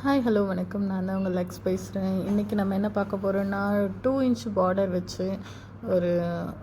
Hi hello வணக்கம். நான் தான் உங்கள் லக்ஸ் பேசுகிறேன். இன்றைக்கி நம்ம என்ன பார்க்க போகிறோன்னா 2 இன்ச் பார்டர் வச்சு ஒரு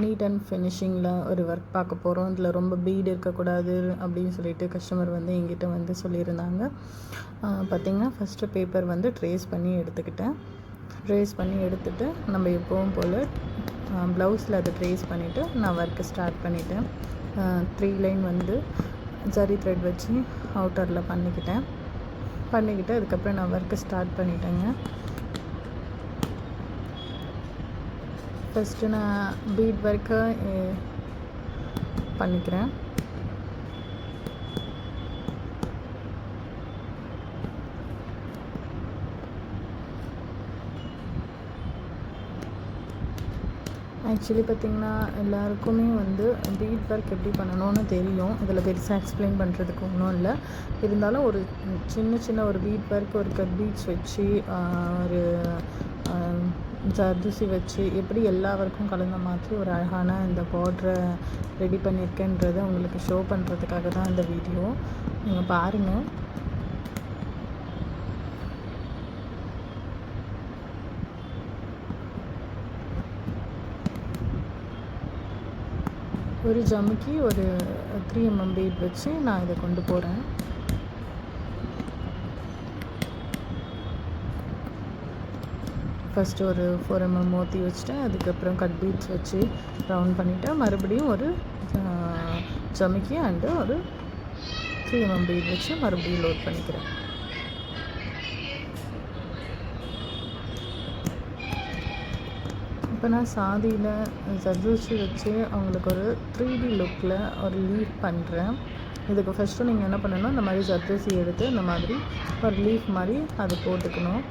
நீட் அண்ட் ஃபினிஷிங்கில் ஒரு ஒர்க் பார்க்க போகிறோம். இதில் ரொம்ப பீடு இருக்கக்கூடாது அப்படின்னு சொல்லிட்டு கஸ்டமர் வந்து எங்கிட்ட வந்து சொல்லியிருந்தாங்க. பார்த்திங்கன்னா ஃபஸ்ட்டு பேப்பர் வந்து ட்ரேஸ் பண்ணி எடுத்துக்கிட்டேன். ட்ரேஸ் பண்ணி எடுத்துகிட்டு நம்ம எப்பவும் போல் ப்ளவுஸில் அதை ட்ரேஸ் பண்ணிவிட்டு நான் ஒர்க்கு ஸ்டார்ட் பண்ணிவிட்டேன். 3 லைன் வந்து ஜரி த்ரெட் வச்சு அவுட்டரில் பண்ணிக்கிட்டு அதுக்கப்புறம் நான் ஒர்க்கு ஸ்டார்ட் பண்ணிட்டேங்க. ஃபஸ்ட்டு நான் பீட் ஒர்க்கை பண்ணிக்கிறேன். ஆக்சுவலி பார்த்திங்கன்னா எல்லாருக்குமே வந்து பீட் ஒர்க் எப்படி பண்ணணும்னு தெரியும். இதில் பெருசாக எக்ஸ்பிளைன் பண்ணுறதுக்கு ஒன்றும் இல்லை. இருந்தாலும் ஒரு சின்ன ஒரு பீட் ஒர்க், ஒரு கட் பீட்ஸ் வச்சு ஒரு ஜர்தூசி வச்சு எப்படி எல்லா ஒர்க்கும் கலந்த மாதிரி ஒரு அழகான இந்த பார்டரை ரெடி பண்ணியிருக்கேன்றதை உங்களுக்கு ஷோ பண்ணுறதுக்காக தான் இந்த வீடியோ. நீங்கள் பாருங்கள். ஒரு ஜமிக்கி ஒரு 3 mm பீட் வச்சு நான் இதை கொண்டு போகிறேன். ஃபஸ்ட்டு ஒரு 4 mm மோத்தி வச்சுட்டு அதுக்கப்புறம் கட் பீட்ஸ் வச்சு ரவுண்ட் பண்ணிவிட்டு மறுபடியும் ஒரு ஜமிக்கி அண்டு ஒரு 3 mm பீட் வச்சு மறுபடியும் லோட் பண்ணிக்கிறேன். இப்போ நான் சாதியில் ஜர்தோசி வச்சு அவங்களுக்கு ஒரு 3D லுக்கில் ஒரு லீஃப் பண்ணுறேன். இதுக்கு ஃபஸ்ட்டு நீங்கள் என்ன பண்ணணும், இந்த மாதிரி ஜர்தோசி எடுத்து இந்த மாதிரி ஒரு லீஃப் மாதிரி அது போட்டுக்கணும்.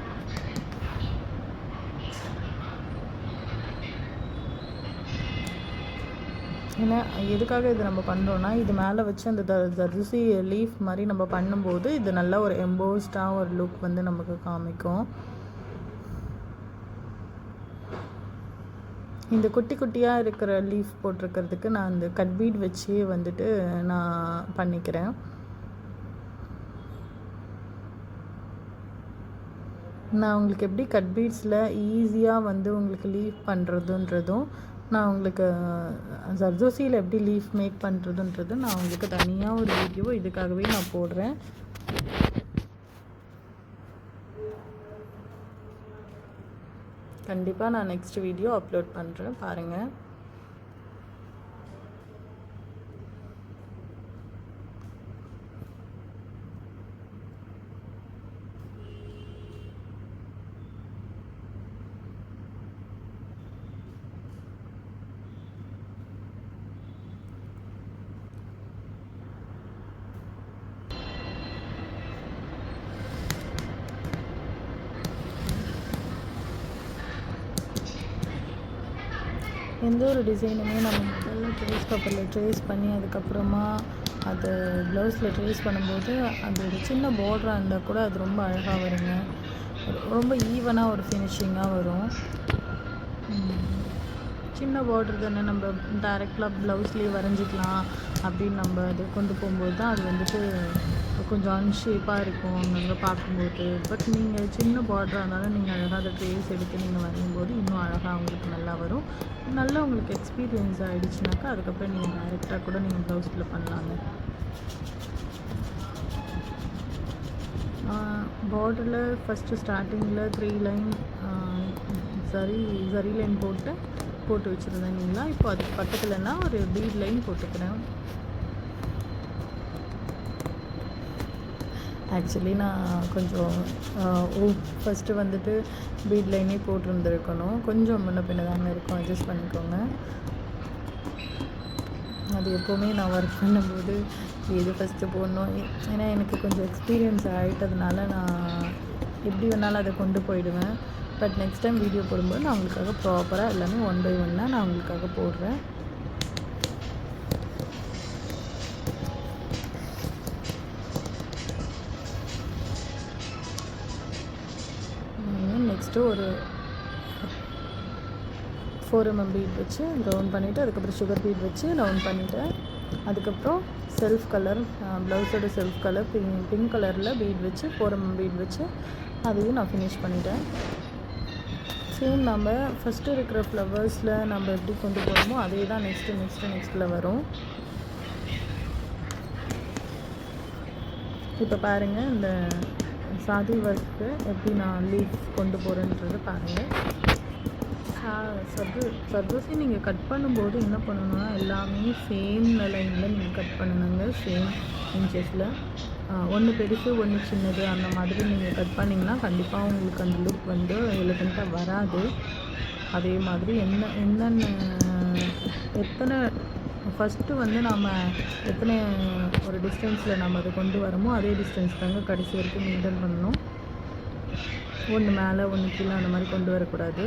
ஏன்னா எதுக்காக இது நம்ம பண்ணுறோன்னா, இது மேலே வச்சு அந்த ஜர்தோசி லீஃப் மாதிரி நம்ம பண்ணும்போது இது நல்லா ஒரு எம்போஸ்டாக ஒரு லுக் வந்து நமக்கு காமிக்கும். இந்த குட்டி குட்டியாக இருக்கிற லீஃப் போட்டிருக்கிறதுக்கு நான் இந்த கட் பீட் வச்சு வந்துட்டு நான் பண்ணிக்கிறேன். நான் உங்களுக்கு எப்படி கட் பீட்ஸில் ஈஸியாக வந்து உங்களுக்கு லீஃப் பண்ணுறதுன்றதும், நான் உங்களுக்கு ஜர்தோசியில் எப்படி லீஃப் மேக் பண்ணுறதுன்றதும் நான் உங்களுக்கு தனியாக ஒரு வீடியோ இதுக்காகவே நான் போடுறேன். கண்டிப்பாக நான் நெக்ஸ்ட் வீடியோ அப்லோட் பண்ணுறேன், பாருங்கள். எந்த ஒரு டிசைனுமே நம்ம முதல்ல ட்ரேஸ் பேப்பரில் ட்ரேஸ் பண்ணி அதுக்கப்புறமா அது ப்ளவுஸில் ட்ரேஸ் பண்ணும்போது அது ஒரு சின்ன பார்டராக இருந்தால் கூட அது ரொம்ப அழகாக வருங்க. ரொம்ப ஈவனாக ஒரு ஃபினிஷிங்காக வரும். சின்ன பார்டர் தானே, நம்ம டைரெக்டாக ப்ளவுஸ்லேயே வரைஞ்சிக்கலாம் அப்படின்னு நம்ம அது கொண்டு போகும்போது தான் அது வந்துட்டு கொஞ்சம் அன்ஷேப்பாக இருக்கும் அங்கங்கே பார்க்கும்போது. பட் நீங்கள் சின்ன பார்டராக இருந்தாலும் நீங்கள் அழகாக அதை ட்ரேஸ் எடுத்து நீங்கள் வரையும்போது இன்னும் அழகாக உங்களுக்கு நல்லா வரும். நல்லா உங்களுக்கு எக்ஸ்பீரியன்ஸ் ஆகிடுச்சுனாக்கா அதுக்கப்புறம் நீங்கள் டைரெக்டாக கூட நீங்கள் ப்ளவுஸில் பண்ணலாங்க. பார்டரில் ஃபஸ்ட்டு ஸ்டார்டிங்கில் 3 லைன் ஜரி லைன் போட்டு வச்சுருந்தீங்களா, இப்போ அதுக்கு பக்கத்துலன்னா ஒரு பீட் லைன் போட்டுக்கிறேன். ஆக்சுவலி நான் கொஞ்சம் ஃபஸ்ட்டு வந்துட்டு பீட் லைனே போட்டிருந்துருக்கணும். கொஞ்சம் முன்ன பின்ன தாங்க இருக்கும், அட்ஜஸ்ட் பண்ணிக்கோங்க. அது எப்போவுமே நான் ஒர்க் பண்ணும்போது எது ஃபஸ்ட்டு போடணும், ஏன்னா எனக்கு கொஞ்சம் எக்ஸ்பீரியன்ஸ் ஆகிட்டதுனால நான் எப்படி வேணாலும் அதை கொண்டு போயிடுவேன். பட் நெக்ஸ்ட் டைம் வீடியோ போடும்போது நான் உங்களுக்காக ப்ராப்பராக எல்லாமே 1 by 1 நான் உங்களுக்காக போடுறேன். நெக்ஸ்ட்டு ஒரு 4 mm பீட் வச்சு ரவுண்ட் பண்ணிவிட்டு அதுக்கப்புறம் சுகர் பீட் வச்சு ரவுண்ட் பண்ணிவிட்டு அதுக்கப்புறம் செல்ஃப் கலர், ப்ளவுஸோட செல்ஃப் கலர் பிங்க் கலரில் பீட் வச்சு 4mm பீட் வச்சு அதையும் நான் ஃபினிஷ் பண்ணிட்டேன். சேம் நம்ம ஃபஸ்ட்டு இருக்கிற ஃப்ளவர்ஸில் நம்ம எப்படி கொண்டு போகிறோமோ அதே தான் நெக்ஸ்ட்டில் வரும். இப்போ பாருங்கள், இந்த சாதி ஒர்க்கு எப்படி நான் லீஃப் கொண்டு போகிறேன்றது பாருங்கள். சர்தோசி நீங்கள் கட் பண்ணும்போது என்ன பண்ணணும்னா எல்லாமே சேம் லைனில் நீங்கள் கட் பண்ணணுங்க. சேம் இன்ச்சஸில் ஒன்று பெருசு ஒன்று சின்னது அந்த மாதிரி நீங்கள் கட் பண்ணிங்கன்னா கண்டிப்பாக உங்களுக்கு அந்த லுக் வந்து எலிகண்ட்டாக வராது. அதே மாதிரி என்னென்ன எத்தனை ஃபஸ்ட்டு வந்து நம்ம எத்தனை ஒரு டிஸ்டன்ஸில் நம்ம அதை கொண்டு வரோமோ அதே டிஸ்டன்ஸ் தாங்க கடைசி வரைக்கும் மெயின்டைன் பண்ணணும். ஒன்று மேலே ஒன்று கீழே அந்த மாதிரி கொண்டு வரக்கூடாது.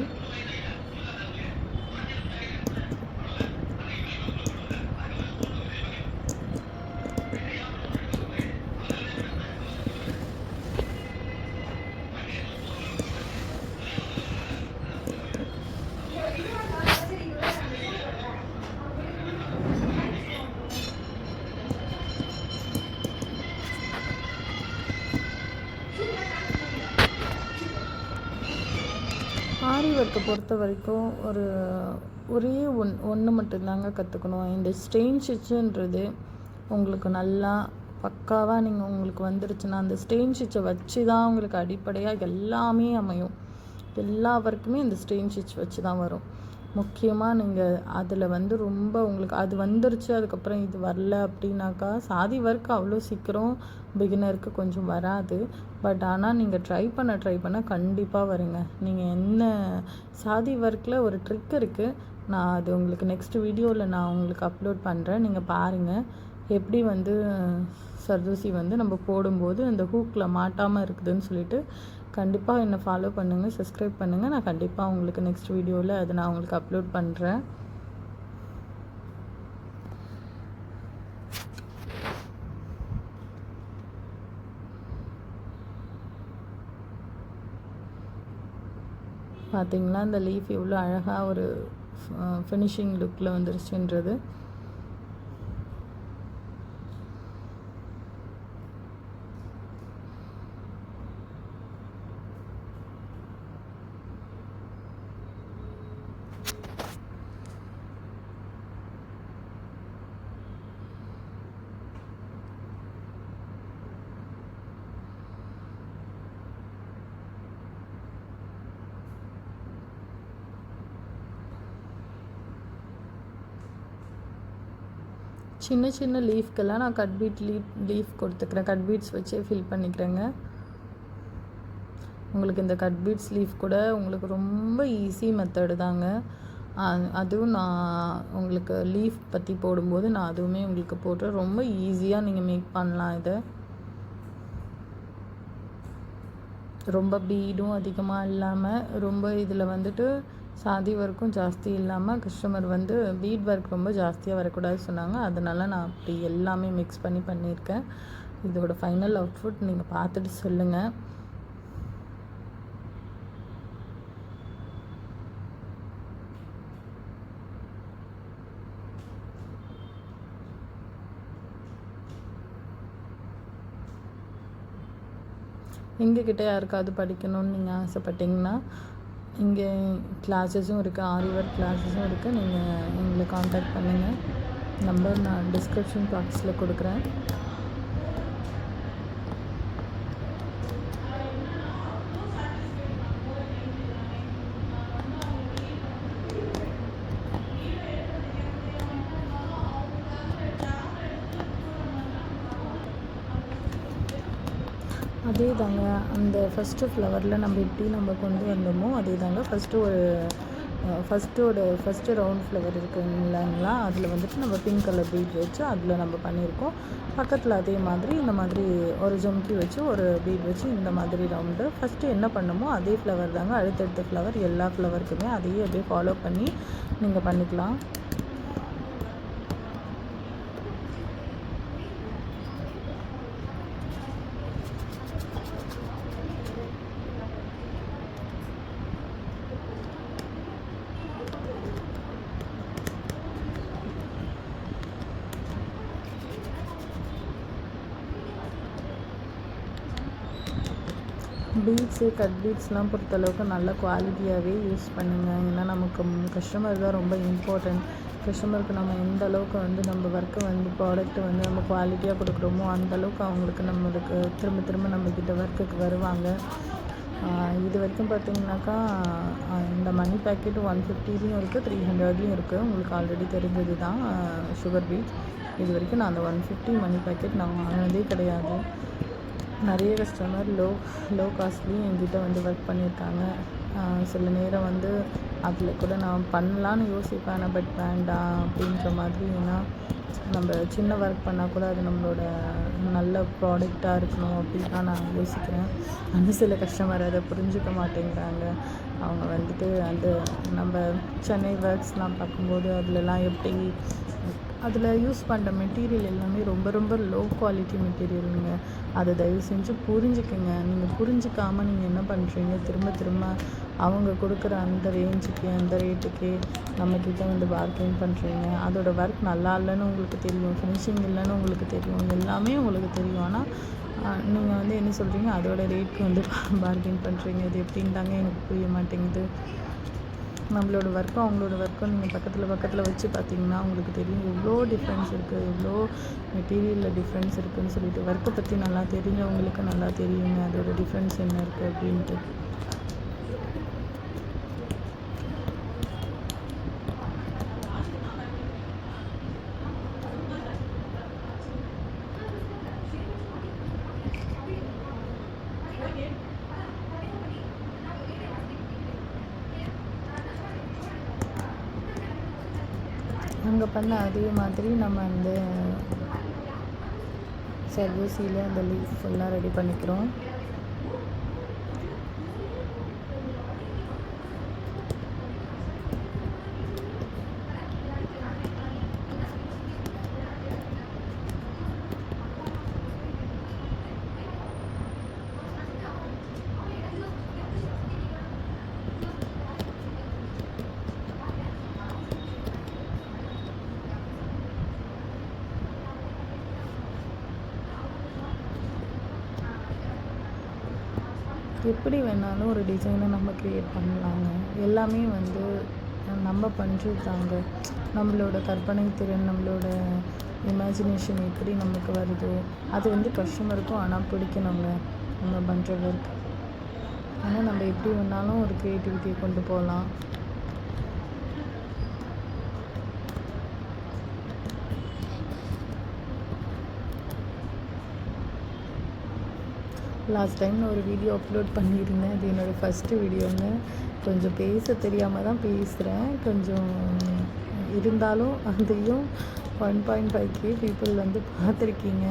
ஆரி ஒர்க்கை பொறுத்த வரைக்கும் ஒரே ஒன்று மட்டும்தாங்க கற்றுக்கணும். இந்த ஸ்டெயின் ஸ்டிச்சுன்றது உங்களுக்கு நல்லா பக்காவாக நீங்கள் உங்களுக்கு வந்துருச்சுன்னா அந்த ஸ்டெயின் ஸ்டிச்சை வச்சு தான் உங்களுக்கு அடிப்படையாக எல்லாமே அமையும். எல்லா ஒர்க்குமே இந்த ஸ்டெயின் ஸ்டிச் வச்சு தான் வரும். முக்கியமாக நீங்கள் அதில் வந்து ரொம்ப உங்களுக்கு அது வந்துருச்சு அதுக்கப்புறம் இது வரல அப்படின்னாக்கா சாதி ஒர்க் அவ்வளோ சீக்கிரம் பிகினருக்கு கொஞ்சம் வராது. பட் ஆனால் நீங்கள் ட்ரை பண்ண கண்டிப்பாக வருங்க. நீங்கள் என்ன சாதி ஒர்க்கில் ஒரு ட்ரிக் இருக்குது, நான் அது உங்களுக்கு நெக்ஸ்ட் வீடியோவில் நான் உங்களுக்கு அப்லோட் பண்ணுறேன். நீங்கள் பாருங்கள் எப்படி வந்து சர்தோசி வந்து நம்ம போடும்போது அந்த ஹூக்கில் மாட்டாமல் இருக்குதுன்னு சொல்லிட்டு. கண்டிப்பாக என்னை ஃபாலோ பண்ணுங்கள், சப்ஸ்கிரைப் பண்ணுங்கள். நான் கண்டிப்பாக உங்களுக்கு நெக்ஸ்ட் வீடியோவில் அதை நான் உங்களுக்கு அப்லோட் பண்ணுறேன். பார்த்தீங்களா இந்த லீஃப் எவ்வளோ அழகாக ஒரு ஃபினிஷிங் லுக்கில் வந்துருச்சுன்றது. சின்ன சின்ன லீஃப்க்கெல்லாம் நான் கட் பீட் லீஃப் கொடுத்துக்கிறேன். கட் பீட்ஸ் வச்சு ஃபில் பண்ணிக்கிறேங்க. உங்களுக்கு இந்த கட் பீட்ஸ் லீஃப் கூட உங்களுக்கு ரொம்ப ஈஸி மெத்தடு தாங்க. அதுவும் நான் உங்களுக்கு லீஃப் பற்றி போடும்போது நான் அதுவுமே உங்களுக்கு போட்டு ரொம்ப ஈஸியாக நீங்கள் மேக் பண்ணலாம். இதை ரொம்ப பீடும் அதிகமாக இல்லாமல் ரொம்ப இதில் வந்துட்டு சாதி ஒர்க்கும் ஜாஸ்தி இல்லாமல் கஸ்டமர் வந்து பீட் ஒர்க் ரொம்ப ஜாஸ்தியாக வரக்கூடாது சொன்னாங்க. அதனால் நான் அப்படி எல்லாமே மிக்ஸ் பண்ணியிருக்கேன். இதோட ஃபைனல் அவுட்புட் நீங்கள் பார்த்துட்டு சொல்லுங்கள். எங்ககிட்ட யாருக்காவது படிக்கணும்னு நீங்கள் ஆசைப்பட்டீங்கன்னா இங்கே கிளாஸஸும் இருக்குது, ஆரி ஒர்க் கிளாஸஸும் இருக்குது. நீங்கள் எங்களை காண்டாக்ட் பண்ணுங்கள். நம்பர் நான் டிஸ்கிரிப்ஷன் பாக்ஸில் கொடுக்குறேன். அதே தாங்க அந்த ஃபஸ்ட்டு ஃப்ளவரில் நம்ம எப்படி நம்ம கொண்டு வந்தோமோ அதே தாங்க ஃபஸ்ட்டு ரவுண்ட் ஃப்ளவர் இருக்குங்களா, அதில் வந்துட்டு நம்ம பிங்க் கலர் பீட் வச்சு அதில் நம்ம பண்ணியிருக்கோம். பக்கத்தில் அதே மாதிரி இந்த மாதிரி ஒரு ஜம்கி வச்சு ஒரு பீட் வச்சு இந்த மாதிரி ரவுண்டு ஃபஸ்ட்டு என்ன பண்ணமோ அதே ஃப்ளவர் தாங்க அடுத்தடுத்த ஃப்ளவர் எல்லா ஃப்ளவருக்குமே அதையே அப்படியே ஃபாலோ பண்ணி நீங்கள் பண்ணிக்கலாம். பீட்ஸு, கட் பீட்ஸ்லாம் பொறுத்தளவுக்கு நல்ல குவாலிட்டியாகவே யூஸ் பண்ணுங்கள். ஏன்னா நமக்கு கஸ்டமர் தான் ரொம்ப இம்பார்ட்டன்ட். கஸ்டமருக்கு நம்ம எந்த அளவுக்கு வந்து நம்ம ஒர்க்கை வந்து ப்ராடக்ட்டை வந்து நம்ம குவாலிட்டியாக கொடுக்குறோமோ அந்தளவுக்கு அவங்களுக்கு நம்மளுக்கு திரும்ப திரும்ப நம்மக்கிட்ட ஒர்க்குக்கு வருவாங்க. இது வரைக்கும் பார்த்திங்கனாக்கா இந்த மணி பேக்கெட் 150லேயும் இருக்குது, 300லேயும் இருக்குது. உங்களுக்கு ஆல்ரெடி தெரிஞ்சது தான் சுகர் பீட்ஸ். இது வரைக்கும் நான் அந்த 150 மணி பேக்கெட் நான் வாங்கினதே கிடையாது. நிறைய கஸ்டமர் லோ காஸ்ட்லேயும் என்கிட்ட வந்து ஒர்க் பண்ணியிருக்காங்க. சில நேரம் வந்து அதில் கூட நான் பண்ணலான்னு யோசிப்பேன், பட் வேண்டாம் அப்படின்ற மாதிரி. ஏன்னா நம்ம சின்ன ஒர்க் பண்ணால் கூட அது நம்மளோட நல்ல ப்ராடக்டாக இருக்கணும் அப்படின்னு தான் நான் யோசிக்கிறேன். சில கஸ்டமர் அதை புரிஞ்சுக்க மாட்டேங்கிறாங்க. அவங்க வந்துட்டு அந்த நம்ம சென்னை ஒர்க்ஸ்லாம் பார்க்கும்போது அதிலலாம் எப்படி அதில் யூஸ் பண்ணுற மெட்டீரியல் எல்லாமே ரொம்ப ரொம்ப லோ குவாலிட்டி மெட்டீரியலுங்க. அதை தயவு செஞ்சு புரிஞ்சுக்கங்க. நீங்கள் புரிஞ்சிக்காமல் நீங்கள் என்ன பண்ணுறீங்க, திரும்ப திரும்ப அவங்க கொடுக்குற அந்த ரேஞ்சுக்கு அந்த ரேட்டுக்கே நம்மக்கிட்ட வந்து பார்கெயின் பண்ணுறீங்க. அதோட ஒர்க் நல்லா இல்லைன்னு உங்களுக்கு தெரியும், ஃபினிஷிங் இல்லைன்னு உங்களுக்கு தெரியும், எல்லாமே உங்களுக்கு தெரியும். ஆனால் நீங்கள் வந்து என்ன சொல்கிறீங்க, அதோட ரேட்க்கு வந்து பார்கெயின் பண்ணுறீங்க. இது எப்படின்னு தாங்க எனக்கு புரிய மாட்டேங்குது. நம்மளோட ஒர்க்கும் அவங்களோட ஒர்க்கும் நீங்கள் பக்கத்தில் வச்சு பார்த்தீங்கன்னா உங்களுக்கு தெரியும் எவ்வளோ டிஃப்ரென்ஸ் இருக்குது, எவ்வளோ மெட்டீரியலில் டிஃப்ரென்ஸ் இருக்குதுன்னு சொல்லிட்டு. ஒர்க்கை பற்றி நல்லா தெரிஞ்சவங்களுக்கு நல்லா தெரியுங்க அதோட டிஃப்ரென்ஸ் என்ன இருக்குது அப்படின்ட்டு. அங்கே பண்ண அதே மாதிரி நம்ம அந்த சர்வீஸில் அந்த லீஃப் ஃபுல்லாக ரெடி பண்ணிக்கிறோம். எப்படி வேணாலும் ஒரு டிசைனை நம்ம க்ரியேட் பண்ணலாங்க. எல்லாமே வந்து நம்ம பண்ணுறது தாங்க. நம்மளோட கற்பனை திறன், நம்மளோட இமேஜினேஷன் எப்படி நமக்கு வருதோ அது வந்து கஸ்டமருக்கும் ஆனால் பிடிக்கணுங்க நம்ம பண்ணுற ஒர்க். ஆனால் நம்ம எப்படி வேணாலும் ஒரு க்ரியேட்டிவிட்டியை கொண்டு போகலாம். லாஸ்ட் டைம் நான் ஒரு வீடியோ அப்லோட் பண்ணியிருந்தேன். அது என்னோடய ஃபஸ்ட்டு வீடியோங்க. கொஞ்சம் பேச தெரியாமல் தான் பேசுகிறேன். கொஞ்சம் இருந்தாலும் அதையும் 1.5K பீப்புள் வந்து பார்த்துருக்கீங்க.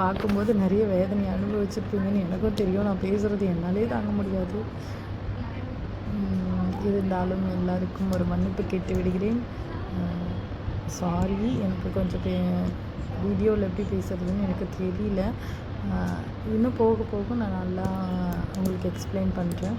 பார்க்கும்போது நிறைய வேதனை அனுபவிச்சிருப்பீங்கன்னு எனக்கும் தெரியும். நான் பேசுகிறது என்னாலே தாங்க முடியாது. இருந்தாலும் எல்லாருக்கும் ஒரு மன்னிப்பு கேட்டு விடுகிறேன். சாரி, எனக்கு கொஞ்சம் வீடியோவில் எப்படி பேசுகிறதுன்னு எனக்கு தெரியல. இன்னும் போக போக நான் நல்லா உங்களுக்கு எக்ஸ்பிளைன் பண்ணுறேன்.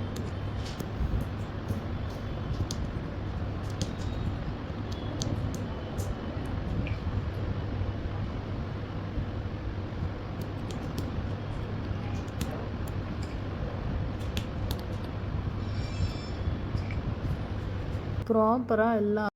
ப்ராப்பராக எல்லாம்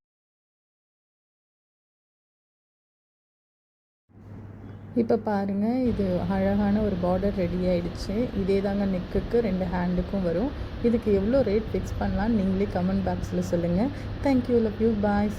இப்போ பாருங்கள், இது அழகான ஒரு பார்டர் ரெடி ஆகிடுச்சு. இதே தாங்க நெக்குக்கு 2 ஹேண்டுக்கும் வரும். இதுக்கு எவ்வளோ ரேட் ஃபிக்ஸ் பண்ணலான்னு நீங்களே கமெண்ட் பாக்ஸில் சொல்லுங்கள். Thank you, love you, bye.